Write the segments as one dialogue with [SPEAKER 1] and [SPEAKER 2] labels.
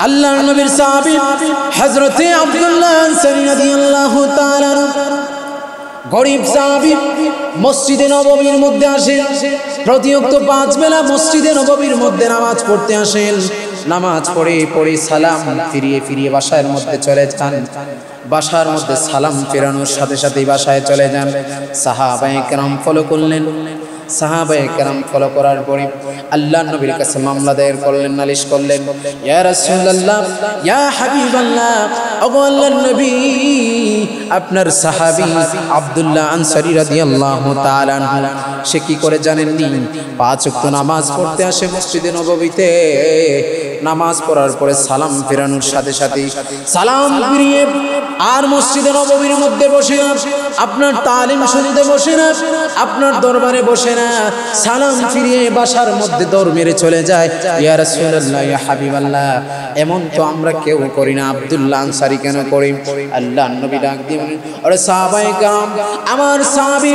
[SPEAKER 1] আল্লাহর নবীর সাহাবী হযরতে আব্দুল্লাহ আনসারী রাদিয়াল্লাহু তাআলা গরীব সাহাবী মসজিদে নববীর মধ্যে আসেন। প্রতিনিয়ত 5 বেলা মসজিদে নববীর মধ্যে নামাজ পড়তে আসেন। নামাজ পড়ে সালাম ফিরিয়ে বাসার মধ্যে চলে যান। বাসার মধ্যে সালাম ফেরানোর সাথে সাথেই বাসায় চলে যান। সাহাবায়ে কেরাম ফলো করলেন। সাহাবায়ে কেরাম ফলো করার পরে আল্লাহর নবীর কাছে মামলা দায়ের করলেন, নালিশ করলেন। ইয়া রাসূলুল্লাহ, ইয়া হাবিবাল্লাহ, ওগো আল্লাহর নবী, আপনার সাহাবী আব্দুল্লাহ আনসারী রাদিয়াল্লাহু তাআলা আনহু সে কি করে জানেননি? 5 ওয়াক্ত নামাজ পড়তে আসে মসজিদে নববীতে। নামাজ পড়ার পরে সালাম ফেরানোর সাথে সাথে সালাম ফিরিয়ে আর মসজিদে নববীর মধ্যে বসে না, আপনার তালিম শুনতে বসে না, আপনার দরবারে বসে না, সালাম ফিরিয়ে বাসার মধ্যে দৌড় মেরে চলে যায়। ইয়া রাসূলুল্লাহ, ইয়া হাবিবাল্লাহ, এমন তো আমরা কেউ করি না, আব্দুল্লাহ আনসারী কেন করি? আল্লাহর নবী ডাক দিয়ে বলেন, আরে সাহাবায়ে কেরাম, আমার সাহাবী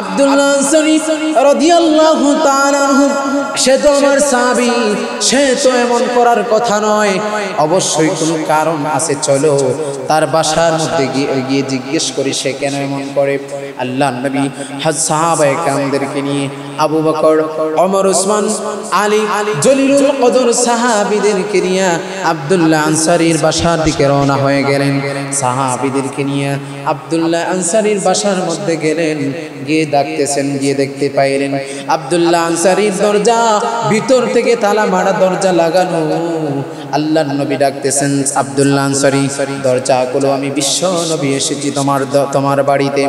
[SPEAKER 1] আব্দুল্লাহ আনসারী রাদিয়াল্লাহু তাআলা আনহু সে তো আমার সাহাবী, সে তো এমন করার কথা নয়, অবশ্যই কোনো কারণ আছে, চলো তার বাসার মধ্যে গিয়ে জিজ্ঞেস করি সে কেন এমন করে। আল্লাহর নবী সাহাবায়ে কেরামদেরকে নিয়ে আবু বকর, ওমর, ওসমান, আলী জলিলুল কদর সাহাবীদেরকে নিয়ে আব্দুল্লাহ আনসারীর বাসার দিকে রওনা হয়ে গেলেন। সাহাবীদেরকে নিয়ে আব্দুল্লাহ আনসারীর বাসার মধ্যে গেলেন। গিয়ে ডাকতেছেন, গিয়ে দেখতে পাইলেন আব্দুল্লাহ আনসারীর দরজা ভিতর থেকে তালা মারা, দরজা লাগানো। আল্লাহর নবী ডাকতেছেন, আব্দুল্লাহ আনসারী, দরজা খুলো, আমি বিশ্ব নবী এসেছি তোমার বাড়িতে,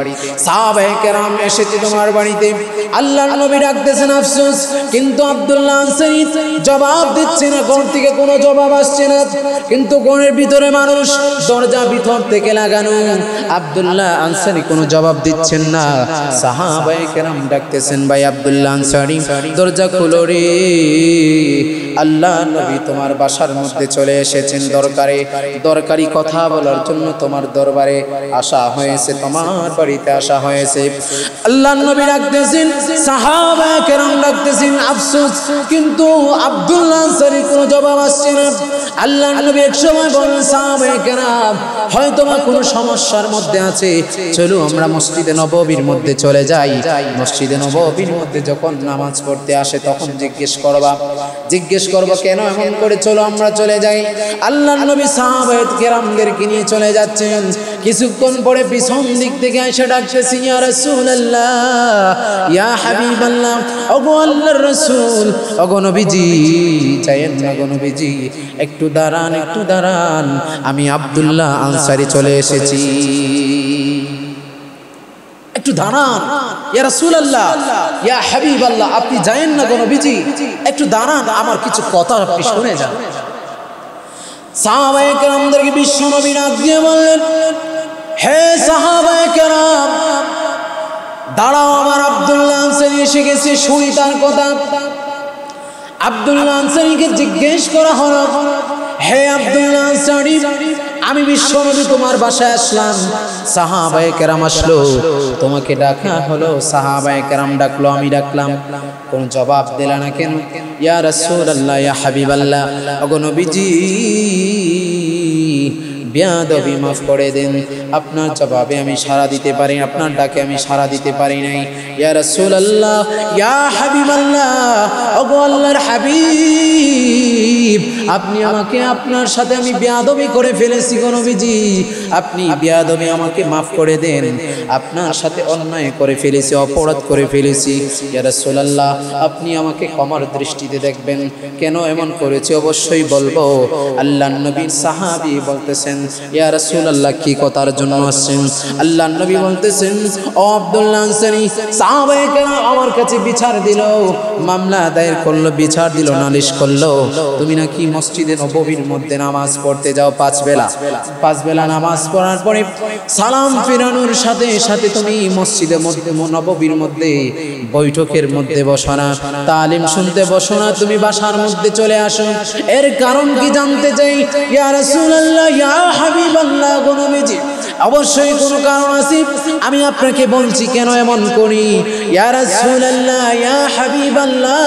[SPEAKER 1] সাহাবায়ে কেরাম এসেছি তোমার বাড়িতে। আল্লাহর নবী ডাকতেছেন, আফসোস, কিন্তু আব্দুল্লাহ আনসারী জবাব দিচ্ছে না, ঘর থেকে কোনো জবাব আসছে না। কিন্তু ঘরের ভিতরে মানুষ, দরজা ভিতর থেকে লাগানো, আব্দুল্লাহ আনসারী কোনো জবাব দিচ্ছেন না। সাহাবায়ে কেরাম ডাকতেছেন, ভাই আব্দুল্লাহ আনসারী, দরজা খুলো রে, আল্লাহর নবী তোমার বাসার মধ্যে চলে এসেছেন, দরকারি কথা বলার জন্য তোমার দরবারে আসা হয়েছে, তোমার বাড়িতে আসা হয়েছে। আল্লাহর নবী ডাকতেছেন, সাহাবায়ে কেরাম ডাকতেছেন, আফসোস, কিন্তু আব্দুল্লাহ আনসারী কোনো জবাব আসছে না। আল্লাহর নবী এক সময় বলেন, সাহাবায়ে কেরাম হয়তো বা কোনো সমস্যার মধ্যে আছে, চলো আমরা মসজিদে নববীর মধ্যে চলে যাই। মসজিদে নববীর মধ্যে যখন নামাজ পড়তে আসে তখন জিজ্ঞেস করবা কেন এমন করে, চলো আমরা চলে যাই। আল্লাহর নবী সাহাবায়ে কেরামদেরকে নিয়ে চলে যাচ্ছেন। কিছুক্ষণ পরে পিছন দিক থেকে এসে ডাকতেছে, ইয়া রাসূলুল্লাহ, ইয়া হাবিবাল্লাহ, ওগো আল্লাহর রাসূল, ওগো নবীজি, যায়েন না গো নবীজি, একটু দাঁড়ান, আমি আব্দুল্লাহ আনসারী চলে এসেছি, একটু দাঁড়ান। ইয়া রাসূলুল্লাহ, ইয়া হাবিবাল্লাহ, আপনি যায়েন না গো নবীজি, একটু দাঁড়ান, আমার কিছু কথা আপনি শুনে যান। সাহাবায়ে কেরামদেরকে বিশ্ব নবী ডাক দিয়ে বললেন, হে সাহাবায়ে কেরাম, দাঁড়াও, আমার আব্দুল্লাহ আনসারী এসে গেছে, শুনি তার কথা। আব্দুল্লাহ আনসারীকে জিজ্ঞেস করা হলো, হে আব্দুল্লাহ আনসারী, আমি বিশ্ব নবী তোমার বাসায় আসলাম, সাহাবায়ে কেরাম আসলো, তোমাকে ডাকা হলো, সাহাবায়ে কেরাম ডাকলো, আমি ডাকলাম, কোন জবাব দিলা না কেন? ইয়া রাসূলুল্লাহ, ইয়া হাবিবাল্লাহ, ওগো নবীজি, বেয়াদবি মাফ করে দেন, আপনার জবাবে আমি সাড়া দিতে পারি, আপনার ডাকে আমি সাড়া দিতে পারি নাই। ইয়া রাসূলুল্লাহ, ইয়া হাবিবাল্লাহ, ওগো আল্লাহর হাবিব, আপনি আমাকে, আপনার সাথে আমি বেয়াদবি করে ফেলেছি গো নবীজি, আপনি বেয়াদবি আমাকে মাফ করে দেন, আপনার সাথে অন্যায় করে ফেলেছি, অপরাধ করে ফেলেছি। ইয়া রাসূলুল্লাহ, আপনি আমাকে ক্ষমার দৃষ্টিতে দেখবেন, কেন এমন করেছি অবশ্যই বলবো। আল্লাহর নবীর সাহাবী বলতেছেন, ইয়া রাসূলুল্লাহ, কি কথার জন্য আসছেন? আল্লাহর নবী বলতেছেন, ও আব্দুল্লাহ আনসারী, সাহাবায়ে কেরাম আমার কাছে বিচার দিল, মামলা দায়ের করলো, বিচার দিল, নালিশ করলো, তুমি নাকি মসজিদে নববীর মধ্যে নামাজ পড়তে যাও 5 বেলা নামাজ পড়ার পরে সালাম ফেরানোর সাথে সাথে তুমি মসজিদে নববীর মধ্যে বৈঠকের মধ্যে বসো না, তালিম শুনতে বসো না, তুমি বাসার মধ্যে চলে আসো। এর কারণ কি জানতে চাই। ইয়া রাসূলুল্লাহ, ইয়া হাবিবাল্লাহ, গো নবীজি, অবশ্যই কোনো কারণ আছে। আমি আপনাকে বলছি কেন এমন করি। ইয়া রাসূলুল্লাহ, ইয়া হাবিবাল্লাহ,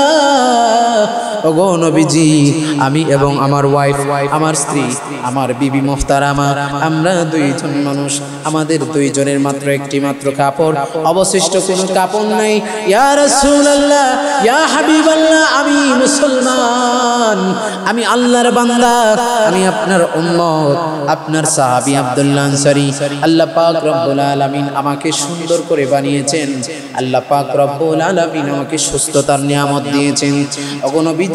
[SPEAKER 1] ওগো নবীজি, আমি এবং আমার ওয়াইফ, আমার স্ত্রী, আমার বিবি মুহতারামা, আমরা দুইজন মানুষ, আমাদের দুইজনের মাত্র একটি মাত্র কাপড়, অবশিষ্ট কোনো কাপড় নাই। ইয়া রাসূলুল্লাহ, ইয়া হাবিবাল্লাহ, আমি মুসলমান, আমি আল্লাহর বান্দা, আমি আপনার উম্মত, আপনার সাহাবী আব্দুল্লাহ আনসারী। আল্লাহ পাক রব্বুল আলামিন আমাকে সুন্দর করে বানিয়েছেন, আল্লাহ পাক রব্বুল আলামিন আমাকে সুস্থতার নিয়ামত দিয়েছেন। ওগো নবীজি,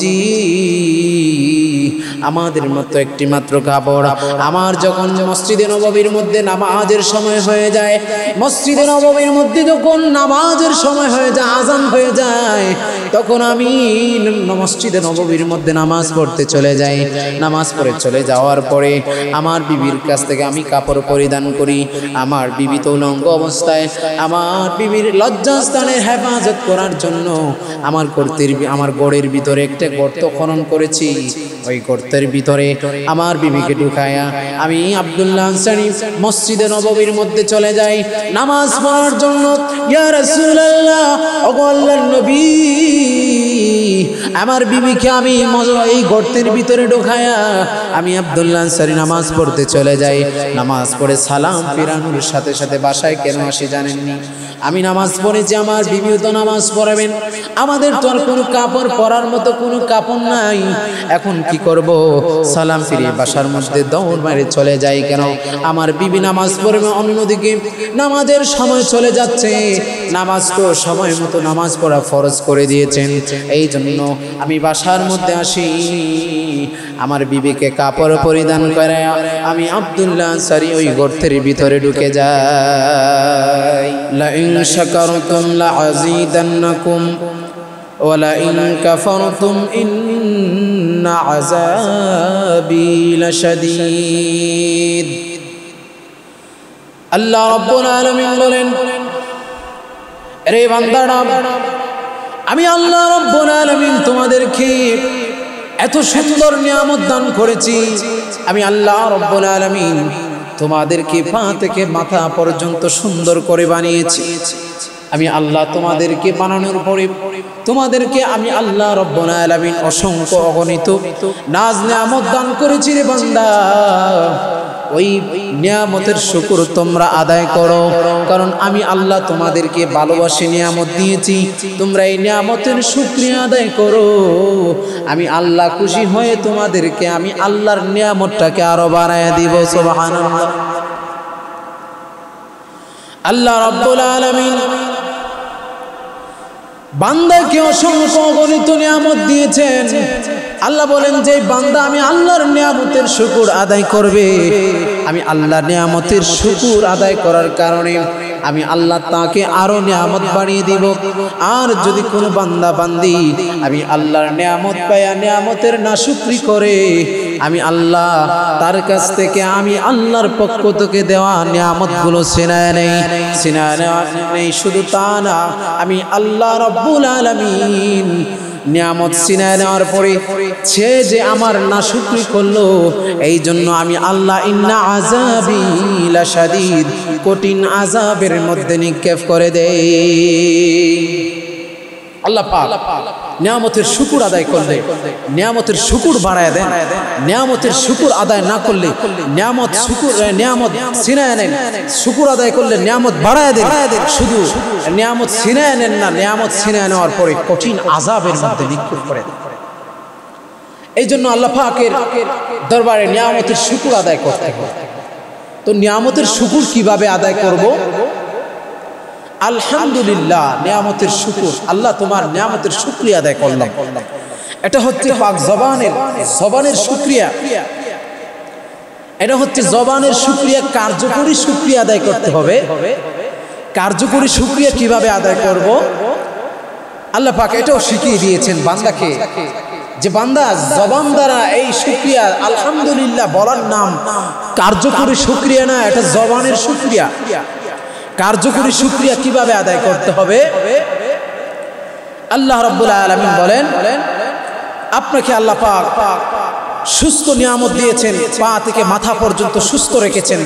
[SPEAKER 1] আমাদের মতো একটি মাত্র কাপড়, আমার যখন মসজিদে নববীর মধ্যে নামাজের সময় হয়ে যায়, মসজিদে নববীর মধ্যে যখন নামাজের সময় হয়ে যায়, আযান হয়ে যায়, তখন আমি মসজিদে নববীর মধ্যে নামাজ পড়তে চলে যাই। নামাজ পড়ে চলে যাওয়ার পরে আমার বিবির কাছ থেকে আমি কাপড় পরিধান করি। আমার বিবি তো উলঙ্গ অবস্থায়, আমার বিবির লজ্জাস্থানের হেফাজত করার জন্য আমার গড়ের ভিতরে একটা গর্ত খনন করেছি। ওই গর্তের ভিতরে আমার বিবিকে ঢুকায়া আমি আব্দুল্লাহ আনসারী মসজিদে নববীর মধ্যে চলে যাই নামাজ পড়ার জন্য। ইয়া রাসূলুল্লাহ, ওগো আল্লাহর নবী, আমার বিবিকে আমি এই গর্তের ভিতরে ঢোকায়া আমি আব্দুল্লাহ আনসারী নামাজ পড়তে চলে যাই। নামাজ পড়ে সালাম ফিরানোর সাথে সাথে বাসায় কেন আসি জানেননি? আমি নামাজ পড়েছি, আমার বিবিও তো নামাজ পড়াবেন, আমাদের তো আর কোনো কাপড় পরার মতো কোনো কাপড় নাই। এখন কি করব? সালাম ফিরিয়ে বাসার মধ্যে দৌড় মারে চলে যাই। কেন? আমার বিবি নামাজ পড়বে, অন্যদিকে নামাজের সময় চলে যাচ্ছে। নামাজ তো সময় মতো নামাজ পড়া ফরজ করে দিয়েছেন, এই জন্য আমি বাসার মধ্যে আসি। আমার বিবিকে কাপড় পরিধান করে আমি আব্দুল্লাহ আনসারী ওই গর্তের ভিতরে ঢুকে যাই। লা ইন শাকারতুম লা আযীদান্নাকুম ওয়া লা ইন কাফারতুম ইন্না আযাবী লাশাদীদ। আল্লাহ রাব্বুল আলামিন বলেন, রে বান্দারা, আমি আল্লাহ রাব্বুল আলামিন তোমাদেরকে এত সুন্দর নিয়ামত দান করেছি। আমি আল্লাহ রাব্বুল আলামিন তোমাদেরকে পা থেকে মাথা পর্যন্ত সুন্দর করে বানিয়েছি। আমি আল্লাহ তোমাদেরকে বানানোর পরে তোমাদেরকে আমি আল্লাহ রাব্বুল আলামিন অসংখ্য অগণিত নাজ নিয়ামত দান করেছি। রে বান্দা, ওই নিয়ামতের শুকর তোমরা আদায় করো, কারণ আমি আল্লাহ তোমাদেরকে ভালোবাসে নিয়ামত দিয়েছি। তোমরা এই নিয়ামতের শুকরিয়া আদায় করো। আমি আল্লাহ খুশি হয়ে তোমাদেরকে আমি আল্লাহর নিয়ামতটাকে আরো বাড়ায় দিব। সুবহানাল্লাহ। আল্লাহ রাব্বুল আলামিন বান্দাকে অসংখ্য অগণিত নিয়ামত দিয়েছেন। আল্লাহ বলেন যে বান্দা আমি আল্লাহর নিয়ামতের শুকর আদায় করবে, আমি আল্লাহর নিয়ামতের শুকর আদায় করার কারণে আমি আল্লাহ তাকে আরো নিয়ামত বাড়িয়ে দিব। আর যদি কোনো বান্দা বান্দি আমি আল্লাহর নিয়ামত পায়া নিয়ামতের নাশুকরি করে, আমি আল্লাহ তার কাছ থেকে আমি আল্লাহর পক্ষ থেকে দেওয়া নিয়ামতগুলো ছিনায় নেই। শুধু তা না, আমি আল্লাহ রাব্বুল আলামিন নিয়ামত ছিনায় নেওয়ার পরে সে যে আমার নাশুকরি করলো, এই জন্য আমি আল্লাহ ইন্না আযাবী লাশাদীদ কঠিন আযাবের মধ্যে নিক্ষেপ করে দেই। আল্লাহ পাক নিয়ামতের শুকর আদায় করলে নিয়ামতের শুকর বাড়ায় দেন, নিয়ামতের শুকর আদায় না করলে নিয়ামত ছিনায় নেন। শুকর আদায় করলে নিয়ামত বাড়ায় দেন, শুধু নিয়ামত ছিনায় নেন না, নিয়ামত ছিনায় নেওয়ার পরে কঠিন আযাবের মধ্যে নিক্ষেপ করে দেন। এই জন্য আল্লাহ পাকের দরবারে নিয়ামতের শুকর আদায় করতে হবে। তো নিয়ামতের শুকর কিভাবে আদায় করব? আলহামদুলিল্লাহ, নিয়ামতের শুকর, আল্লাহ তোমার নিয়ামতের শুকরিয়া আদায় করলাম। এটা হচ্ছে পাক জবানের শুকরিয়া। এটা হচ্ছে জবানের শুকরিয়া, কার্যকরী শুকরিয়া আদায় করতে হবে। কার্যকরী শুকরিয়া কিভাবে আদায় করব? আল্লাহ পাক এটাও শিখিয়ে দিয়েছেন বান্দাকে, যে বান্দা জবান দ্বারা এই শুকরিয়া আলহামদুলিল্লাহ বলার নাম কার্যকরী শুকরিয়া না, এটা জবানের শুকরিয়া। কার্যকরী শুকরিয়া কিভাবে আদায় করতে হবে? আল্লাহ রাব্বুল আলামিন বলেন, আপনাকে আল্লাহ পাক সুস্থ নিয়ামত দিয়েছেন, পা থেকে মাথা পর্যন্ত সুস্থ রেখেছেন।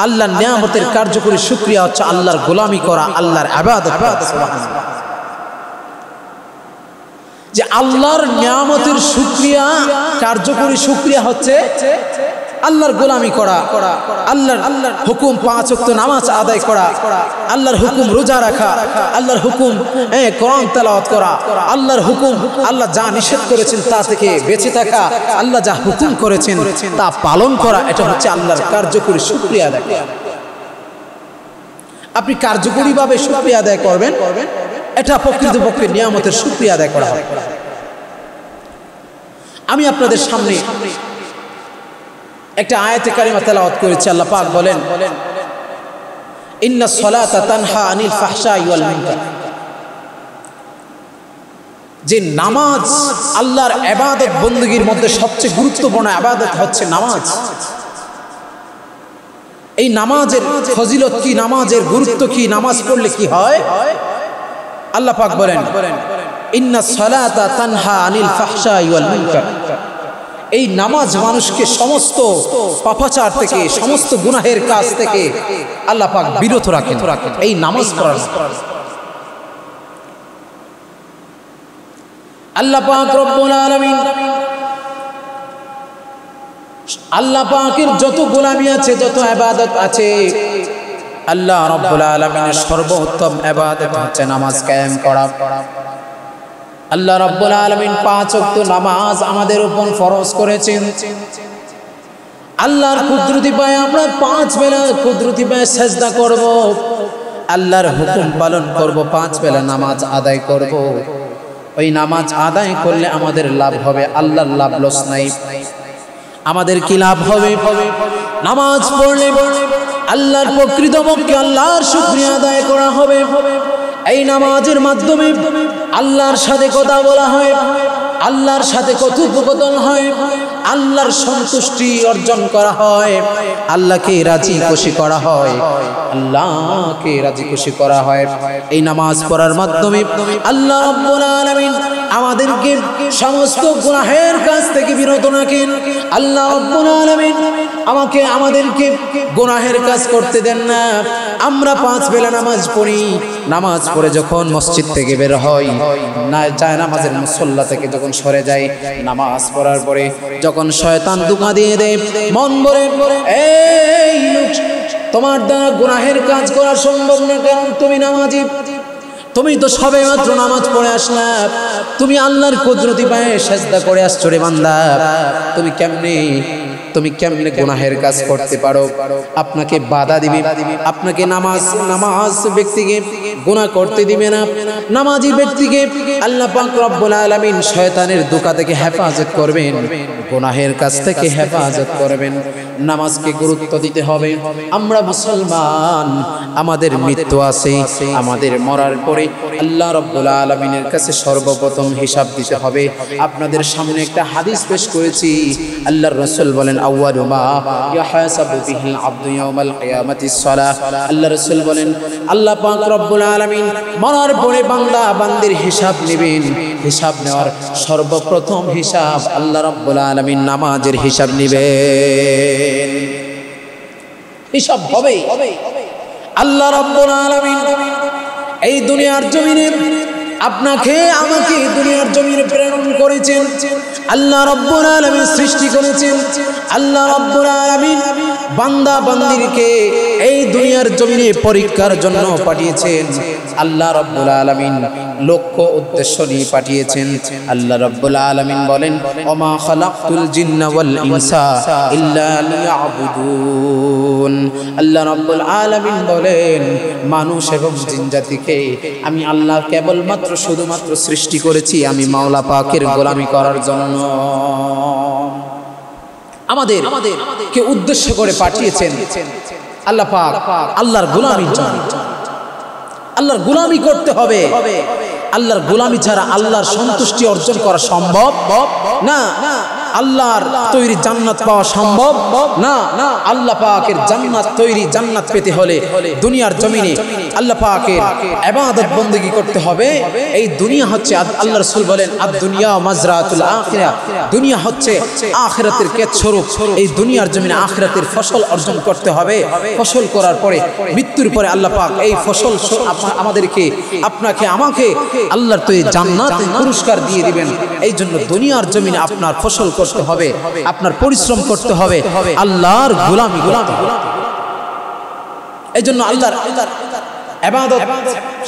[SPEAKER 1] আল্লাহর নিয়ামতের কার্যকরী শুকরিয়া হচ্ছে আল্লাহর গোলামি করা, আল্লাহর ইবাদত করা। যে আল্লাহর নিয়ামতের শুকরিয়া, কার্যকরী শুকরিয়া হচ্ছে আল্লাহর গোলামি করা, আল্লাহর হুকুম 5 ওয়াক্ত নামাজ আদায় করা, আল্লাহর হুকুম রোজা রাখা, আল্লাহর হুকুম কোরআন তেলাওয়াত করা, আল্লাহর হুকুম, আল্লাহ যা নিষেধ করেছেন তা থেকে বেঁচে থাকা, আল্লাহ যা হুকুম করেছেন তা পালন করা। এটা হচ্ছে আল্লাহর কার্যকরী শুকরিয়া আদায় করা। আপনি কার্যকরীভাবে শুকরিয়া আদায় করবেন, এটা প্রকৃতপক্ষে নিয়ামতের শুকরিয়া আদায় করা হবে। আমি আপনাদের সামনে একটা আয়াতে কারিমা তেলাওয়াত করেছি। আল্লাহ পাক বলেন, ইন্নাস সালাতা তানহা আনিল ফাহশাই ওয়াল মুনকার। যে নামাজ আল্লাহর ইবাদত বندگির মধ্যে সবচেয়ে গুরুত্বপূর্ণ ইবাদত হচ্ছে নামাজ। এই নামাজের ফজিলত কি, নামাজের গুরুত্ব কি, নামাজ পড়লে কি হয়? আল্লাহ পাক বলেন, ইন্নাস সালাতা তানহা আনিল ফাহশাই ওয়াল মুনকার। এই নামাজ মানুষকে সমস্ত পাপাচার থেকে, সমস্ত গুনাহের কাজ থেকে আল্লাহ পাক বিরত রাখেন এই নামাজ পড়ার। আল্লাহ পাক রব্বুল আলামিন, আল্লাহ পাকের যত গোলামি আছে, যত ইবাদত আছে, আল্লাহ রব্বুল আলামিনের সর্বোত্তম ইবাদত হচ্ছে নামাজ কায়েম করা। আল্লাহ রাব্বুল আলামিন 5 ওয়াক্ত নামাজ আমাদের উপর ফরজ করেছেন। আল্লাহর কুদরতি পায়ে আমরা 5 বেলা কুদরতি পায়ে সিজদা করব, আল্লাহর হুকুম পালন করব, 5 বেলা নামাজ আদায় করব। ওই নামাজ আদায় করলে আমাদের লাভ হবে, আল্লাহর লাভ লস নাই। আমাদের কি লাভ হবে? নামাজ পড়লে আল্লাহর প্রকৃতপক্ষে আল্লাহর শুকরিয়া আদায় করা হবে। এই নামাজের মাধ্যমে আল্লাহর সাথে কথা বলা হয়, আল্লাহর সাথে কথোপকথন হয়, আল্লাহর সন্তুষ্টি অর্জন করা হয়, আল্লাহকে রাজি খুশি করা হয়, আল্লাহকে রাজি খুশি করা হয়। এই নামাজ পড়ার মাধ্যমে আল্লাহ রাব্বুল আলামিন আমাদেরকে সমস্ত গুনাহের কাছ থেকে বিরত রাখেন। আল্লাহ রাব্বুল আলামিন আমাদেরকে গুনাহের কাজ করতে দেন না। আমরা 5 বেলা নামাজ পড়ি, নামাজ পড়ে যখন মসজিদ থেকে বের হই, না যায় নামাজের মুসল্লা থেকে যখন সরে যাই, নামাজ পড়ার পরে যখন শয়তান ধোঁকা দিয়ে দেয়, মন ভরে এই লোক, তোমার দ্বারা গুনাহের কাজ করা সম্ভব না, কারণ তুমি নামাজি, তুমি তো সবে মাত্র নামাজ পড়ে আসলা, তুমি আল্লাহর কুদরতি পায়ে সিজদা করে আসছো রে বান্দা, তুমি কেমনে গুনাহের কাজ করতে পারো? আপনাকে বাধা দিবে, আপনাকে নামাজ ব্যক্তিকে গুনাহ করতে দিবে না। নামাজি ব্যক্তিকে আল্লাহ পাক রব্বুল আলামিন শয়তানের ধোঁকা থেকে হেফাজত করবেন, গুনাহের কাছ থেকে হেফাজত করবেন। নামাজকে গুরুত্ব দিতে হবে। আমরা মুসলমান, আমাদের মৃত্যু আছে, আমাদের মরার পরে আল্লাহ রাব্বুল আলামিনের কাছে সর্বপ্রথম হিসাব দিতে হবে। আপনাদের সামনে একটা হাদিস পেশ করেছি। আল্লাহর রাসূল বলেন, আউয়ালু মা ইয়াহাসাবু বিহিল আবদু ইয়াউমাল কিয়ামাতিস সালাহ। আল্লাহর রাসূল বলেন, আল্লাহ পাক রব্বুল আলামিন মরার পরে বান্দা বান্দির হিসাব নেবেন। হিসাব নেওয়ার সর্বপ্রথম হিসাব আল্লাহ রাব্বুল আলামিন নামাজের হিসাব নেবেন। হিসাব হবে। আল্লাহ রাব্বুল আলামিন এই দুনিয়ার জমিনে আপনাকে আমাকে দুনিয়ার জমিনে প্রেরণ করেছেন। আল্লাহ রাব্বুল আলামিন সৃষ্টি করেছেন। আল্লাহ রাব্বুল আলামিন বান্দা বান্দিরকে এই দুনিয়ার জমিনে পরীক্ষার জন্য পাঠিয়েছেন। আল্লাহ রাব্বুল আলামিন লক্ষ্য উদ্দেশ্য নিয়ে পাঠিয়েছেন। আল্লাহ রাব্বুল আলামিন বলেন, ওমা খালাকতুল জিন্না ওয়াল ইনসা ইল্লা লিয়াবুদুন। আল্লাহ রাব্বুল আলামিন বলেন, মানুষ এবং জিন জাতিকে আমি আল্লাহ কেবলমাত্র শুধুমাত্র সৃষ্টি করেছি আমি মাওলা পাকের গোলামি করার জন্য। আমাদের কে উদ্দেশ্য করে পাঠিয়েছেন আল্লাহ পাক আল্লাহর গোলামির জন্য। আল্লাহর গোলামি করতে হবে। আল্লাহর গোলামি ছাড়া আল্লাহর সন্তুষ্টি অর্জন করা সম্ভব না। আল্লাহর তৈরি জান্নাত পাওয়া সম্ভব না। আল্লাহ পাকের জান্নাত তৈরি জান্নাত পেতে হলে দুনিয়ার জমিনে আল্লাহ পাকের ইবাদত বندگی করতে হবে। এই দুনিয়া হচ্ছে, আল্লাহ রাসূল বলেন আদ-দুনিয়া মাজরাতুল আখিরা, দুনিয়া হচ্ছে আখিরাতের ক্ষেত স্বরূপ। এই দুনিয়ার জমিনে আখিরাতের ফসল অর্জন করতে হবে। ফসল করার পরে মৃত্যুর পরে আল্লাহ পাক এই ফসল আমাদেরকে, আপনাকে, আমাকে আল্লাহর তো এই জান্নাতের পুরস্কার দিয়ে দিবেন। এই জন্য দুনিয়ার জমিনে আপনার ফসল করতে হবে, আপনার পরিশ্রম করতে হবে, আল্লাহর গোলামি করতে হবে। এই জন্য আল্লাহর ইবাদত,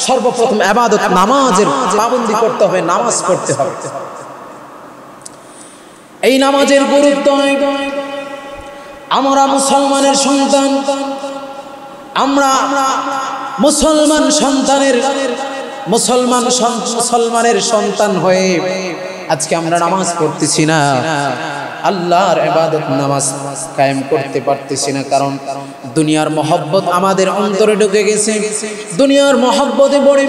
[SPEAKER 1] সর্বপ্রথম ইবাদত নামাজের পাবন্দি করতে হবে, নামাজ পড়তে হবে। এই নামাজের গুরুত্ব, আমরা মুসলমানের সন্তান, আমরা মুসলমানের সন্তান হয়ে আজকে আমরা নামাজ পড়তেছি না, আল্লাহর ইবাদত নামাজ কায়েম করতে পারতেছি না। কারণ দুনিয়ার মহব্বত আমাদের অন্তরে ঢুকে গেছে। দুনিয়ার মহব্বতে পড়ে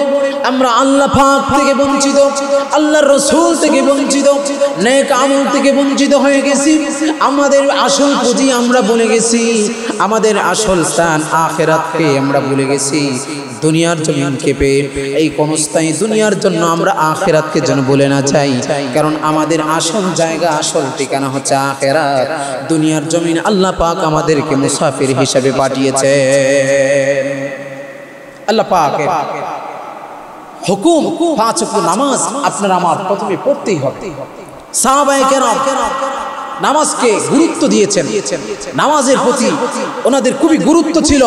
[SPEAKER 1] আমরা আল্লাহ পাক থেকে বঞ্চিত, আল্লাহর রাসূল থেকে বঞ্চিত, নেক আমল থেকে বঞ্চিত হয়ে গেছি। আমাদের আসল পুঁজি আমরা ভুলে গেছি, আমাদের আসল স্থান আখিরাতকে আমরা ভুলে গেছি। দুনিয়ার জমিনকে পেয়ে এই ক্ষণস্থায়ী দুনিয়ার জন্য আমরা আখিরাতকে যেন ভুলে না যাই। কারণ আমাদের আসল জায়গা, আসল ঠিকানা হচ্ছে আখিরাত। দুনিয়ার জমিন আল্লাহ পাক আমাদেরকে মুসাফির হিসেবে পাঠিয়েছে। আল্লাহ পাকের হুকুম, 5 ওয়াক্ত নামাজ আপনার আমার প্রথমে পড়তেই হবে। সাহাবায়ে কেরাম নামাজকে গুরুত্ব দিয়েছেন, নামাজের প্রতি ওনাদের খুবই গুরুত্ব ছিল,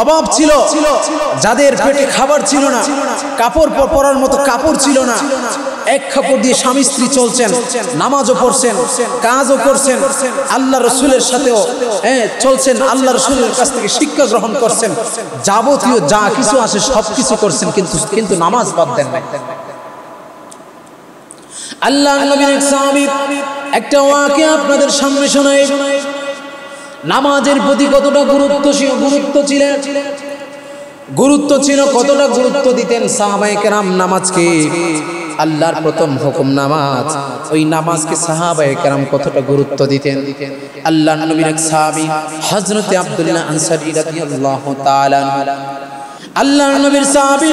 [SPEAKER 1] অভাব ছিল। যাদের পেটে খাবার ছিল না, কাপড় পরার মতো কাপড় ছিল না, এক কাপড় দিয়ে স্বামী স্ত্রী চলছেন, নামাজও পড়ছেন, কাজও করছেন, আল্লাহ রসুলের সাথেও চলছেন, আল্লাহ রসুলের কাছ থেকে শিক্ষা গ্রহণ করছেন, যাবতীয় যা কিছু আসে সব কিছু করছেন, কিন্তু নামাজ বাদ দেন নাই। আল্লাহ নবীর এক সাহাবী একটা ওয়াকিয়া আপনাদের সামনে শোনাই, নামাজের প্রতি কতটা গুরুত্ব ছিল, কতটা গুরুত্ব দিতেন সাহাবায়ে কেরাম নামাজকে। আল্লাহর প্রথম হুকুম নামাজ, ওই নামাজকে সাহাবায়ে কেরাম কতটা গুরুত্ব দিতেন। আল্লাহর নবীর এক সাহাবী হযরত আব্দুল্লাহ আনসারী রাদিয়াল্লাহু তাআলা, আল্লাহর নবীর সাহাবী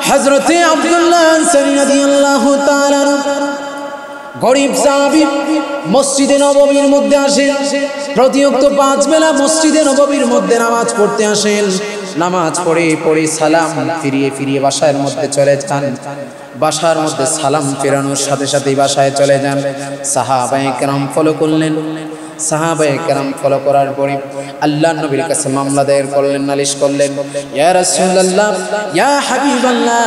[SPEAKER 1] হযরত আব্দুল্লাহ আনসারী রাদিয়াল্লাহু তাআলা, গরিব সাহাবী, মসজিদে নববীর মধ্যে আসেন, প্রতি ওয়াক্ত 5 বেলা মসজিদে নববীর মধ্যে নামাজ পড়তে আসেন। নামাজ পড়ে সালাম ফিরিয়ে বাসার মধ্যে চলে যান। বাসার মধ্যে সালাম ফেরানোর সাথে সাথেই বাসায় চলে যান। সাহাবায়ে কেরাম ফলো করলেন। সাহাবায়ে কেরাম ফলো করার পরে আল্লাহর নবীর কাছে মামলা দায়ের করলেন, নালিশ করলেন, ইয়া রাসূলুল্লাহ, ইয়া হাবিবাল্লাহ,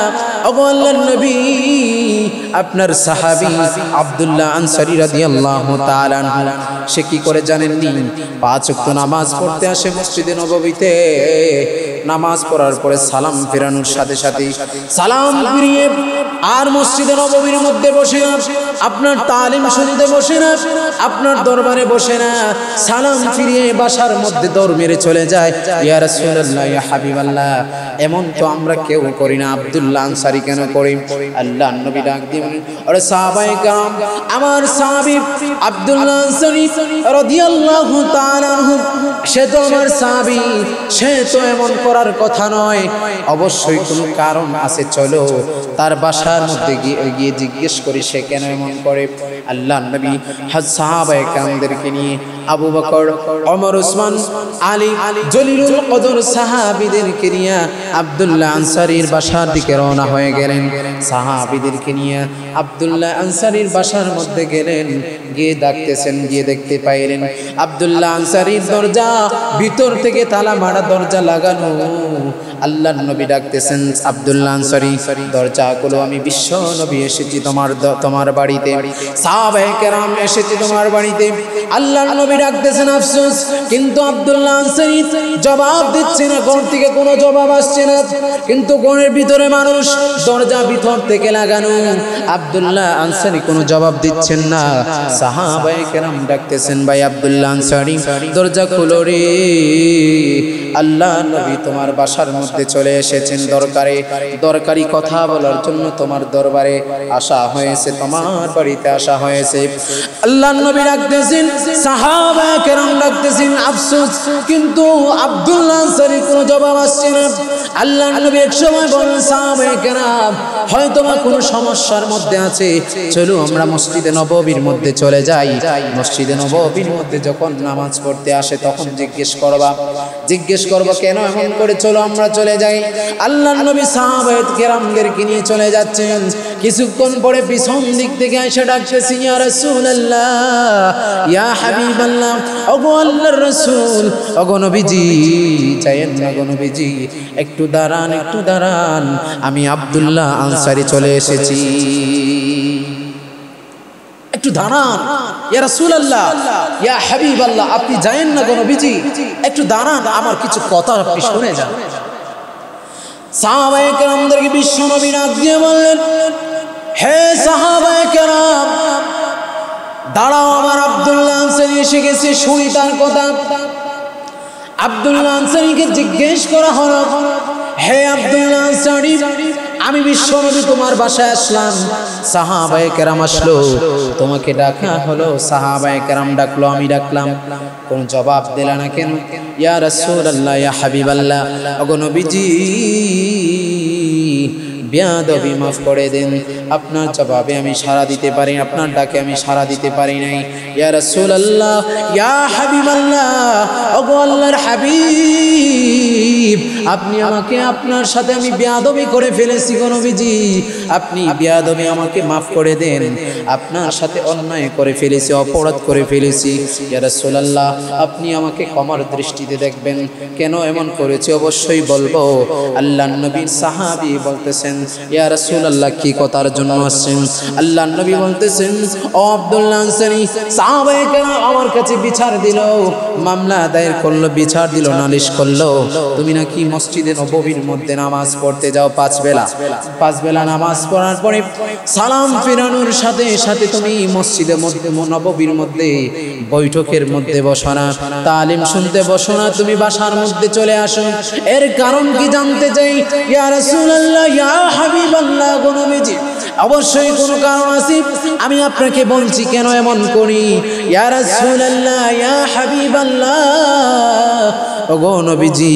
[SPEAKER 1] ওগো আল্লাহর নবী, আপনার সাহাবী আব্দুল্লাহ আনসারী রাদিয়াল্লাহু তাআলা সে কি করে জানেননি? 5 ওয়াক্ত নামাজ পড়তে আসে মসজিদে নববীতে, নামাজ পড়ার পরে সালাম ফেরানোর সাথে সাথে সালাম ফিরিয়ে আর মসজিদে নববীর মধ্যে বসে না, আপনার তালিম শুনতে বসে না, আপনার দরবারে বসে না, সালাম ফিরিয়ে বাসার মধ্যে দৌড় মেরে চলে যায়। ইয়া রাসূলুল্লাহ, ইয়া হাবিবাল্লাহ, এমন তো আমরা কেউ করি না, আব্দুল্লাহ আনসারী কেন করি? আল্লাহর নবী ডাক দিয়ে বলেন, আরে সাহাবায়ে কেরাম, আমার সাহাবী আব্দুল্লাহ আনসারী রাদিয়াল্লাহু তাআলা আনহু, সে তো আমার সাহাবী, সে তো এমন করার কথা নয়, অবশ্যই কোনো কারণ আছে, চলো তার বাসার মধ্যে গিয়ে জিজ্ঞেস করি সে কেন এমন করে। আল্লাহর নবী সাহাবায়ে কেরামদেরকে নিয়ে, আবু বকর, ওমর, উসমান, আলী, জলিলুল কদর সাহাবীদেরকে নিয়ে আব্দুল্লাহ আনসারীর বাসার দিকে রওনা হয়ে গেলেন। সাহাবীদেরকে নিয়ে আব্দুল্লাহ আনসারীর বাসার মধ্যে গেলেন, গিয়ে ডাকতেছেন, গিয়ে দেখতে পাইলেন আব্দুল্লাহ আনসারীর দরজা ভিতর থেকে তালা মারা, দরজা লাগানো। আল্লাহর নবী ডাকতেছেন, আব্দুল্লাহ আনসারী, দরজা খুলো, আমি বিশ্ব নবী এসেছি তোমার বাড়িতে, সাহাবায়ে কেরাম এসেছি তোমার বাড়িতে। আল্লাহর নবী ডাকতেছেন, আফসোস, কিন্তু আব্দুল্লাহ আনসারী জবাব দিচ্ছে না, ঘর থেকে কোনো জবাব আসছে না, কিন্তু ঘরের ভিতরে মানুষ, দরজা ভিতর থেকে লাগানো, আব্দুল্লাহ আনসারী কোনো জবাব দিচ্ছেন না। সাহাবায়ে কেরাম ডাকতেছেন, ভাই আব্দুল্লাহ আনসারী, দরজা খুলো রে, আল্লাহর নবী তোমার বাসার মধ্যে মধ্যে চলে এসেছেন দরকারি কথা বলার জন্য তোমার দরবারে আসা হয়েছে, তোমার বাড়িতে আসা হয়েছে। আল্লাহর নবী ডাকতেছেন, সাহাবায়ে কেরাম ডাকতেছেন, আফসোস কিন্তু আব্দুল্লাহ আনসারী কোনো জবাব আসছে না। আল্লাহর নবী এক সময় বললেন, সাহাবায়ে কেরাম হয়তো কোনো সমস্যার মধ্যে আছে, চলো আমরা মসজিদে নববীর মধ্যে চলে যাই। মসজিদে নববীর মধ্যে যখন নামাজ পড়তে আসে তখন জিজ্ঞেস করবা কেন এমন করে, চলো আমরা চলে যাই। আল্লাহর নবী সাহাবায়ে কেরামদেরকে নিয়ে চলে যাচ্ছেন। কিছুক্ষণ পরে পিছন দিক থেকে এসে ডাকতেছে, ইয়া রাসূলুল্লাহ, ইয়া হাবিবাল্লাহ, ওগো আল্লাহর রাসূল, ওগো নবীজি, যায়েন না গো নবীজি, একটু দাঁড়ান, আমি আব্দুল্লাহ আনসারী চলে এসেছি, একটু দাঁড়ান। ইয়া রাসূলুল্লাহ, ইয়া হাবিবাল্লাহ, আপনি যায়েন না গো নবীজি, একটু দাঁড়ান, আমার কিছু কথা আপনি শুনে যান। সাহাবায়ে কেরামদেরকে বিশ্বনবী ডাক দিয়ে বললেন, হে সাহাবায়ে কেরাম, দাঁড়াও, আমার আব্দুল্লাহ আনসারী এসে গেছে, শুনি তার কথা। আব্দুল্লাহ আনসারীকে জিজ্ঞেস করা হলো, হে আব্দুল্লাহ আনসারী, আমি বিশ্বনবী তোমার বাসায় আসলাম, সাহাবায়ে কেরাম আসলো, তোমাকে ডাকা হলো, সাহাবায়ে কেরাম ডাকলো, আমি ডাকলাম, কোন জবাব দিলা না কেন? ইয়া রাসূলুল্লাহ, ইয়া হাবিবাল্লাহ, ওগো নবীজি, বেয়াদবি মাফ করে দেন, আপনার জবাবে আমি সাড়া দিতে পারি, আপনার ডাকে আমি সাড়া দিতে পারি নাই। ইয়া রাসূলুল্লাহ, ইয়া হাবিবাল্লাহ, ওগো আল্লাহর হাবিব, আপনি আমাকে, আপনার সাথে আমি বেয়াদবি করে ফেলেছি গো নবীজি, আপনি বেয়াদবি আমাকে মাফ করে দেন, আপনার সাথে অন্যায় করে ফেলেছি, অপরাধ করে ফেলেছি। ইয়া রাসূলুল্লাহ, আপনি আমাকে ক্ষমার দৃষ্টিতে দেখবেন, কেন এমন করেছি অবশ্যই বলবো। আল্লাহর নবীর সাহাবী বলতেছেন, ইয়া রাসূলুল্লাহ, কি কথার জন্য আসছেন? আল্লাহর নবী বলতেছেন, ও আব্দুল্লাহ আনসারী, সাহাবায়ে কেরাম আমার কাছে বিচার দিল, মামলা দায়ের করলো, বিচার দিল, নালিশ করলো, তুমি নাকি মসজিদে নববীর মধ্যে নামাজ পড়তে যাও, পাঁচ বেলা নামাজ পড়ার পরে সালাম ফেরানোর সাথে সাথে তুমি মসজিদে নববীর মধ্যে বৈঠকের মধ্যে বসো না, তালিম শুনতে বসো না, তুমি বাসার মধ্যে চলে আসো। এর কারণ কি জানতে চাই। ইয়া রাসূলুল্লাহ, ইয়া হাবিবাল্লাহ, গো নবীজি, অবশ্যই কোনো কারণ আছে, আমি আপনাকে বলছি কেন এমন করি। ইয়া রাসূলুল্লাহ, ইয়া হাবিবাল্লাহ, ওগো নবীজি,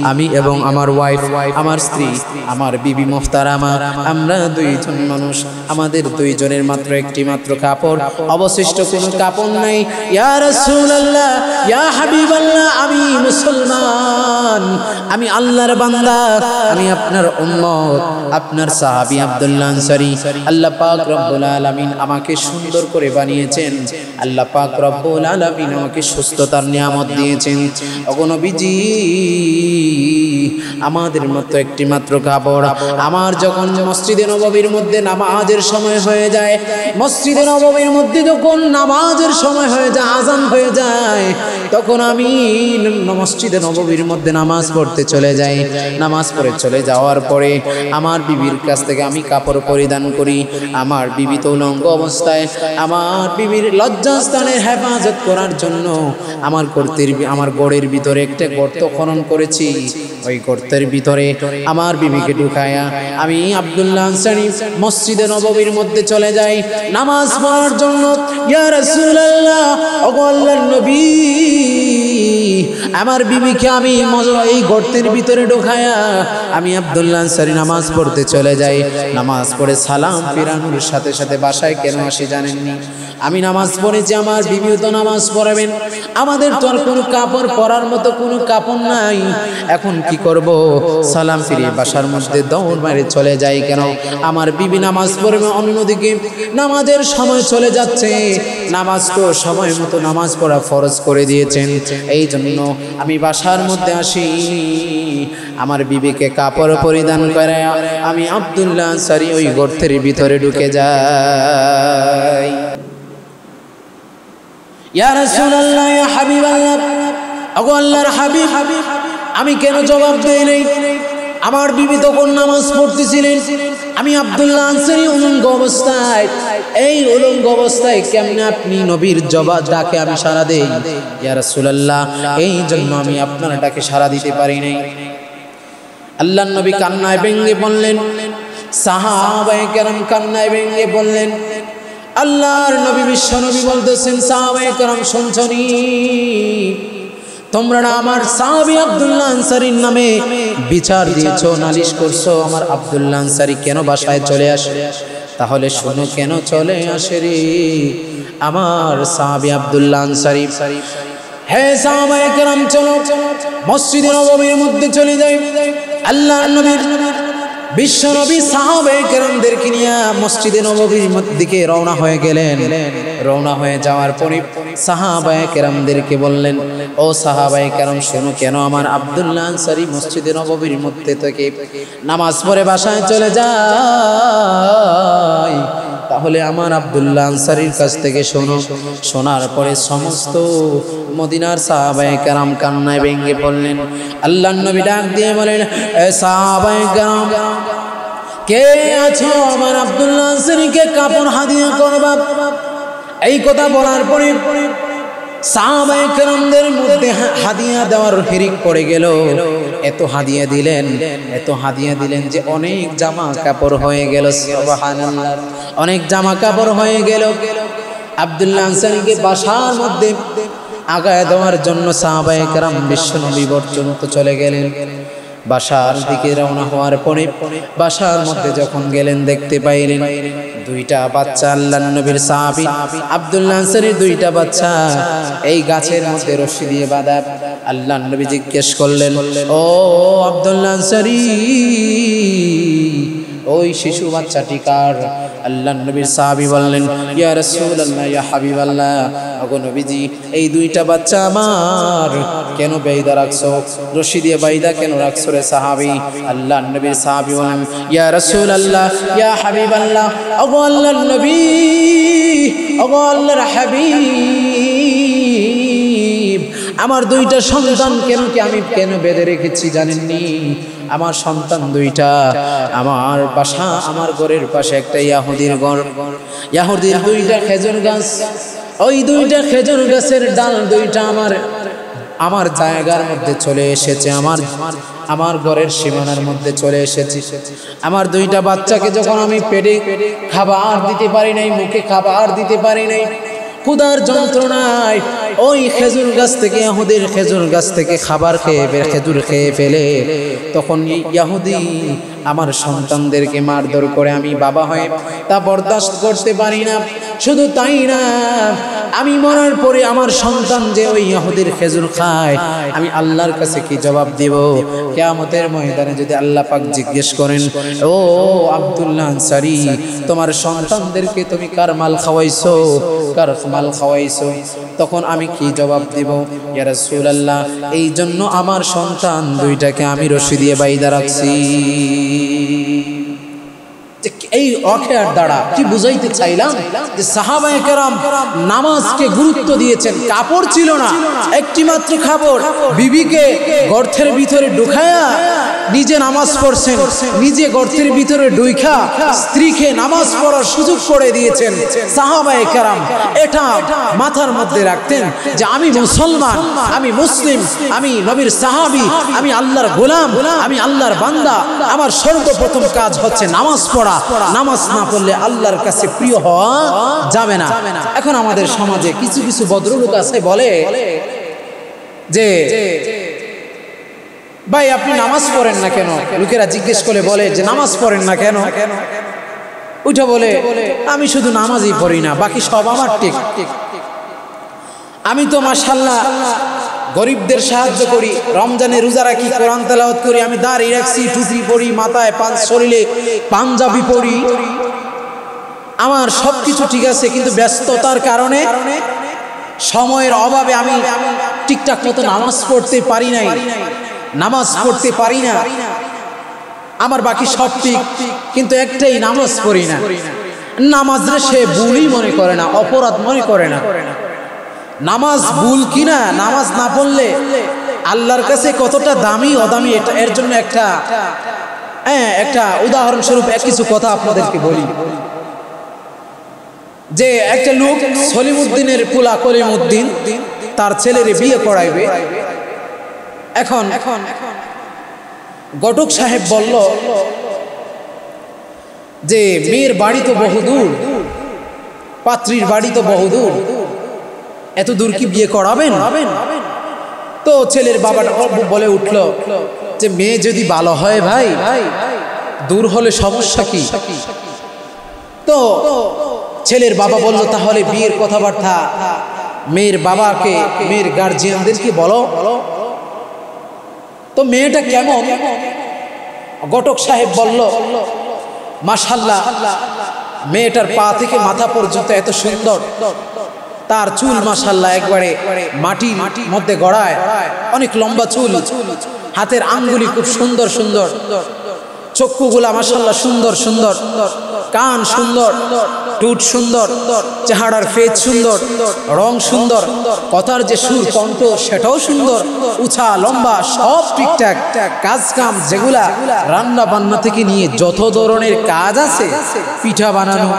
[SPEAKER 1] আমি এবং আমার ওয়াইফ, আমার স্ত্রী, আমার বিবি মুহতারামা, আমরা দুইজন মানুষ, আমাদের দুইজনের মাত্র একটি মাত্র কাপড়, অবশিষ্ট কোনো কাপড় নাই। ইয়া রাসূলুল্লাহ, ইয়া হাবিবাল্লাহ, আমি মুসলমান, আমি আল্লাহর বান্দা, আমি আপনার উম্মত, আপনার সাহাবী আব্দুল্লাহ আনসারী। আল্লাহ পাক রব্বুল আলামিন আমাকে সুন্দর করে বানিয়েছেন, আল্লাহ পাক রব্বুল আলামিন আমাকে সুস্থতার নিয়ামত দিয়েছেন। ওগো নবীজি, আমাদের মতো একটি মাত্র কাপড়, আমার যখন মসজিদে নববীর মধ্যে নামাজের সময় হয়ে যায়, মসজিদে নববীর মধ্যে যখন নামাজের সময় হয়ে যায়, আযান হয়ে যায়, তখন আমি মসজিদে নববীর মধ্যে নামাজ পড়তে চলে যাই। নামাজ পড়ে চলে যাওয়ার পরে আমার বিবির কাছ থেকে আমি কাপড় পরিধান করি। আমার বিবি তো উলঙ্গ অবস্থায়, আমার বিবির লজ্জাস্থানের হেফাজত করার জন্য আমার গড়ের ভিতরে একটা গর্ত খনন করেছি। ওই গর্তের ভিতরে আমার বিবিকে ঢুকায়া আমি আব্দুল্লাহ আনসারী মসজিদে নববীর মধ্যে চলে যাই নামাজ পড়ার জন্য। ইয়া রাসূলুল্লাহ, ওগো আল্লাহর নবী, আমার বিবিকে আমি এই গর্তের ভিতরে ঢোকায়া আমি আব্দুল্লাহ আনসারী নামাজ পড়তে চলে যাই। নামাজ পড়ে সালাম ফিরানোর সাথে সাথে বাসায় কেন আসি জানেননি? আমি নামাজ পড়েছি, আমার বিবিও তো নামাজ পড়াবেন, আমাদের তো আর কোনো কাপড় পরার মতো কোনো কাপড় নাই। এখন কি করব? সালাম ফিরিয়ে বাসার মধ্যে দৌড় মারে চলে যাই। কেন? আমার বিবি নামাজ পড়বে, অন্যদিকে নামাজের সময় চলে যাচ্ছে। নামাজ তো সময় মতো নামাজ পড়া ফরজ করে দিয়েছেন, এই জন্য আমি বাসার মধ্যে আসি। আমার বিবিকে কাপড় পরিধান করে আমি আব্দুল্লাহ আনসারী ওই গর্তের ভিতরে ঢুকে যাই। ইয়া রাসূলুল্লাহ, ইয়া হাবিবাল্লাহ, ওগো আল্লাহর হাবিব, আমি কেন জবাব দেই নাই? আমার বিবি তখন নামাজ পড়তেছিলেন, আমি আব্দুল্লাহ আনসারী উলঙ্গ অবস্থায়। এই উলঙ্গ অবস্থায় কেমনে আপনি নবীর জবাব ডাকে আমি সাড়া দেই? ইয়া রাসূলুল্লাহ, এই জন্য আমি আপনার ডাকে সাড়া দিতে পারি নাই। আল্লাহর নবী কান্নায় ভেঙে বললেন, সাহাবায়ে কেরাম কান্নায় ভেঙে বললেন। আল্লাহর নবী বিশ্ব নবী বলতেছেন, সাহাবায়ে কেরাম শুনছনি? তোমরা না আমার সাহাবী আব্দুল্লাহ আনসারীর নামে বিচার দিয়েছো, নালিশ করছো, আমার আব্দুল্লাহ আনসারী কেন বাসায় চলে আসে? তাহলে শোনো কেন চলে আসে রে আমার সাহাবী আব্দুল্লাহ আনসারী। হে সাহাবায়ে কেরাম, চলো মসজিদে নববীর মধ্যে চলে যাই। আল্লাহর নবীর বিশ্ব নবী সাহাবায়ে কেরামদেরকে নিয়ে মসজিদে নববীর দিকে রওনা হয়ে গেলেন। রওনা হয়ে যাওয়ার পরে সাহাবায়ে কেরামদেরকে বললেন, ও সাহাবায়ে কেরাম শোনো, কেন আমার আব্দুল্লাহ আনসারী মসজিদে নববীর মধ্যে থেকে নামাজ পড়ে বাসায় চলে যায়? তাহলে আমার আব্দুল্লাহ আনসারীর কাছ থেকে শোনো। শোনার পরে সমস্ত মদিনার সাহাবায়ে কেরাম কান্নায় ভেঙে পড়লেন। আল্লাহর নবী ডাক দিয়ে বলেন, এ সাহাবায়ে কেরাম, কে আছো আমার আব্দুল্লাহ আনসারীকে কাপড় হাদিয়া করবা? এই কথা বলার পরে সাহাবায়ে কেরামদের মধ্যে হাদিয়া দেওয়ার হিরিক পড়ে গেল। এত হাদিয়া দিলেন, এত হাদিয়া দিলেন যে অনেক জামা কাপড় হয়ে গেল। সুবহানাল্লাহ, অনেক জামা কাপড় হয়ে গেল। আব্দুল্লাহ আনসারীকে বাসার মধ্যে আগায় দেওয়ার জন্য সাহাবায়ে কেরাম বিশ্বনবী পর্যন্ত চলে গেলেন। বাসার দিকে রওনা হওয়ার পরে বাসার মধ্যে যখন গেলেন, দেখতে পাইলেন দুইটা বাচ্চা, আল্লাহর নবীর সাহাবী আব্দুল্লাহ আনসারীর দুইটা বাচ্চা এই গাছের মধ্যে রশি দিয়ে বাঁধা। আল্লাহর নবী জিজ্ঞেস করলেন, ও আব্দুল্লাহ আনসারী, ওই শিশু বাচ্চাটি কার? আল্লাহর নবীর সাহাবী বললেন, ইয়া রাসূলুল্লাহ, ইয়া হাবিবাল্লাহ, ওগো নবীজি, এই দুইটা বাচ্চা আমার। কেন বাইদা রাখছো? রশি দিয়ে বাইদা কেন রাখছো রে সাহাবী? আল্লাহর নবীর সাহাবী বলেন, ইয়া রাসূলুল্লাহ, ইয়া হাবিবাল্লাহ, ওগো আল্লাহর নবী, ওগো আল্লাহর হাবিব, আমার দুইটা সন্তান আমি কেন বেঁধে রেখেছি জানেননি? আমার সন্তান দুইটা, আমার বাসা, আমার ঘরের পাশে একটা ইয়াহুদির ঘর, ইয়াহুদির দুইটা খেজুর গাছ, ওই দুইটা খেজুর গাছের ডাল দুইটা আমার জায়গার মধ্যে চলে এসেছে, আমার ঘরের সীমানার মধ্যে চলে এসেছে। আমার দুইটা বাচ্চাকে যখন আমি পেটে খাবার দিতে পারি নাই, মুখে খাবার দিতে পারি নাই, ক্ষুধার যন্ত্রণায় ওই খেজুর গাছ থেকে, ইহুদির খেজুর গাছ থেকে খাবার খেয়ে, খেজুর খেয়ে ফেলে, তখন ইহুদি আমার সন্তানদেরকে মারধর করে। আমি বাবা হয়ে তা বরদাস্ত করতে পারি না। শুধু তাই না, আমি মরার পরে আমার সন্তান যে ওই ইহুদির খেজুর খায়, আমি আল্লাহর কাছে কি জবাব দেব? কিয়ামতের ময়দানে যদি আল্লাহ পাক জিজ্ঞেস করেন, ও আব্দুল্লাহ আনসারী, তোমার সন্তানদেরকে তুমি কার মাল খাওয়াইছো, কার মাল খাওয়াইছো, তখন আমি কি জবাব দেব? ইয়া রাসূলুল্লাহ, এই জন্য আমার সন্তান দুইটাকে আমি রশি দিয়ে বাইধা রাখছি। এই অখেয়ার দ্বারা কি বুঝাইতে চাইলাম? যে সাহাবায়ে কেরাম নামাজকে গুরুত্ব দিয়েছেন। কাপড় ছিল না, একটি মাত্র কাপড়, বিবিকে গর্তের ভিতরে ঢুকায়া নিজে নামাজ পড়ছেন, নিজে গর্তের ভিতরে ঢুইকা স্ত্রীকে নামাজ পড়ার সুযোগ করে দিয়েছেন সাহাবায়ে কেরাম। এটা মাথার মধ্যে রাখতেন যে আমি মুসলমান, আমি মুসলিম, আমি নবীর সাহাবী, আমি আল্লাহর গোলাম, আমি আল্লাহর বান্দা। আমার সর্বপ্রথম কাজ হচ্ছে নামাজ পড়া। নামাজ না পড়লে আল্লাহর কাছে প্রিয় হওয়া যাবে না। এখন আমাদের সমাজে কিছু কিছু ভদ্রলোক আছে, বলে যে ভাই আপনি নামাজ পড়েন না কেন? লোকেরা জিজ্ঞেস করে বলে যে নামাজ পড়েন না কেন? উঠে বলে আমি শুধু নামাজই পড়ি না, বাকি সব আমার ঠিক। আমি তো মাশাআল্লাহ গরিবদের সাহায্য করি, রমজানে রোজা রাখি, কোরআন তেলাওয়াত করি, আমি দাড়ি রাখছি, টুপি পরি, মাথায় শরীরে পাঞ্জাবি পরি, আমার সবকিছু ঠিক আছে, কিন্তু ব্যস্ততার কারণে, সময়ের অভাবে আমি ঠিকঠাক মতো নামাজ পড়তে পারি নাই, নামাজ পড়তে পারি না। আমার বাকি সব ঠিক, কিন্তু একটাই নামাজ পড়ি না। নামাজে সে ভুলই মনে করে না, অপরাধ মনে করে না। নামাজ ভুল কিনা, নামাজ না পড়লে আল্লাহর কাছে কতটা দামি অদামি, এটা এর জন্য একটা উদাহরণস্বরূপ কিছু কথা আপনাদেরকে বলি। যে একটা লোক সলিমউদ্দিনের পোলা কলিমউদ্দিন তার ছেলের বিয়ে করাইবে। এখন ঘটক সাহেব বলল যে মেয়ের বাড়ি তো বহুদূর, পাত্রীর বাড়ি তো বহুদূর, এত দূর কি বিয়ে করাবেন? তো ছেলের বাবাটা বলে উঠল যে মেয়ে যদি ভালো হয় ভাই, দূর হলে সমস্যা কি? তো ছেলের বাবা বলল তাহলে বিয়ের কথাবার্তা মেয়ের বাবাকে, মেয়ের গার্জিয়ানদেরকে বলো। তো মেয়েটা কেমন? ঘটক সাহেব বলল মাশাআল্লাহ, মেয়েটার পা থেকে মাথা পর্যন্ত এত সুন্দর, তার চুল মাশাআল্লাহ একবারে মাটির মধ্যে গড়ায়, অনেক লম্বা চুল, হাতের আঙ্গুলি খুব সুন্দর সুন্দর, চক্ষুগুলা মাশাআল্লাহ সুন্দর সুন্দর, কান সুন্দর, টুট সুন্দর, চেহারার ফেজ সুন্দর, রং সুন্দর, কথার যে সুর কণ্ঠ সেটাও সুন্দর, উঁচা লম্বা সব ঠিকঠাক, কাজ কাম যেগুলা রান্না বান্না থেকে নিয়ে যত ধরনের কাজ আছে, পিঠা বানানো,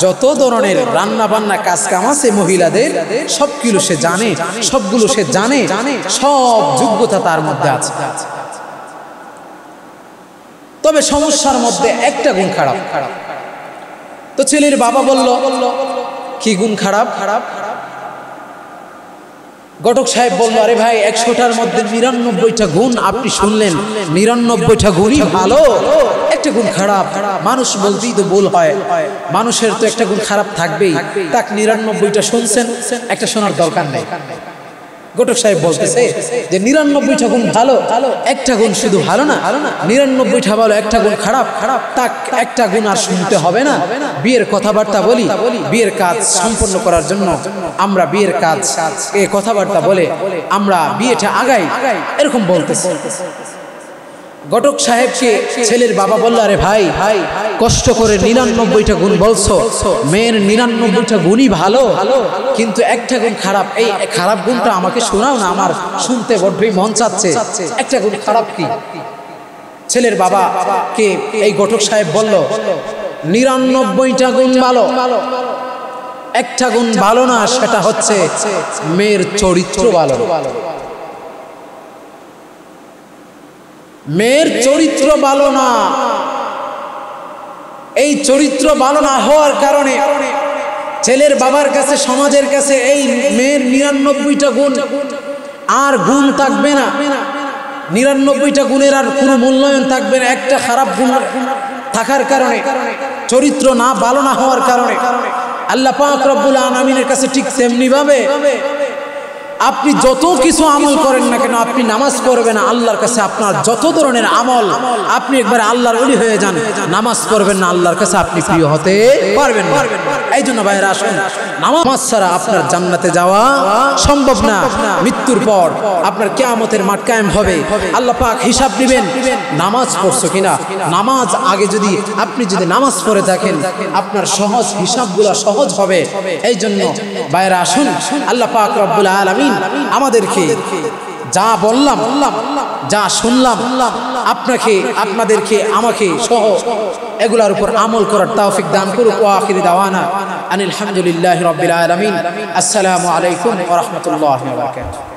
[SPEAKER 1] যত ধরনের রান্না বান্না কাজ কাম আছে মহিলাদের, সবগুলো সে জানে, সবগুলো সে জানে, সব যোগ্যতা তার মধ্যে আছে। তবে সমস্যার মধ্যে একটা গুণ খারাপ। তো ছেলের বাবা বলল কি গুণ খারাপ? ঘটক সাহেব বলল আরে ভাই 100টার মধ্যে 99টা গুণ আপনি শুনলেন, 99টা গুণই ভালো, একটা গুণ খারাপ। মানুষ বলতেই তো ভুল হয়, মানুষের তো একটা গুণ খারাপ থাকবেই, তাক 99টা শুনছেন, একটা শোনার দরকার নেই। ঘটক সাহেব বলতেছে যে 99টা গুণ ভালো, একটা গুণ শুধু ভালো না, 99টা ভালো, একটা গুণ খারাপ, তাক একটা গুণ আর শুনতে হবে না। বিয়ের কথাবার্তা বলি, বিয়ের কাজ সম্পন্ন করার জন্য আমরা বিয়ের কাজ এই কথাবার্তা বলে আমরা বিয়েটা আগাই, এরকম বলতেছে। ঘটক সাহেবকে ছেলের বাবা বলল আরে ভাই, কষ্ট করে 99টা গুণ বলছো, মেয়ের 99টা গুণই ভালো, কিন্তু একটা গুণ খারাপ, এই খারাপ গুণটা আমাকে শোনাও না, আমার শুনতে বড্ডই মন চাচ্ছে, একটা গুণ খারাপ কি? ছেলের বাবা কে এই ঘটক সাহেব বলল 99টা গুণ ভালো, একটা গুণ ভালো না, সেটা হচ্ছে মেয়ের চরিত্র ভালো। মেয়ের চরিত্র ভালো না, এই চরিত্র ভালো না হওয়ার কারণে ছেলের বাবার কাছে, সমাজের কাছে এই মেয়ের 99টা গুণ আর গুণ থাকবে না, 99টা গুণের আর কোনো মূল্যায়ন থাকবে না। একটা খারাপ গুণ থাকার কারণে, চরিত্র না ভালো না হওয়ার কারণে আল্লাহ পাক রব্বুল আলামিনের কাছে ঠিক তেমনি ভাবে আপনি যত কিছু আমল করেন না কেন, আপনি নামাজ পড়বেন না, আল্লাহর কাছে আপনার যত ধরনের আমল, আপনি একবার আল্লাহর ওলি হয়ে যান, নামাজ পড়বেন না, আল্লাহর কাছে আপনি প্রিয় হতে পারবেন না। এই জন্য ভাইরা আসুন, নামাজ ছাড়া আপনার জান্নাতে যাওয়া সম্ভব না। মৃত্যুর পর আপনার কিয়ামতের মাঠ কায়েম হবে, আল্লাহ পাক হিসাব দিবেন নামাজ পড়ছো কিনা। নামাজ আগে যদি আপনি নামাজ পড়ে থাকেন, আপনার সহজ হিসাবগুলো সহজ হবে। এই জন্য ভাইরা আসুন, আল্লাহ পাক রব্বুল আলামিন আমাদেরকে যা বললাম, যা শুনলাম, আপনাকে, আপনাদেরকে, আমাকে সহ এগুলার উপর আমল করার তৌফিক দান করুক। ওয়া আখিরু দাওয়ানা আনিল হামদুলিল্লাহি রাব্বিল আলামিন। আসসালামু আলাইকুম ওয়া রাহমাতুল্লাহি ওয়া বারাকাতুহু।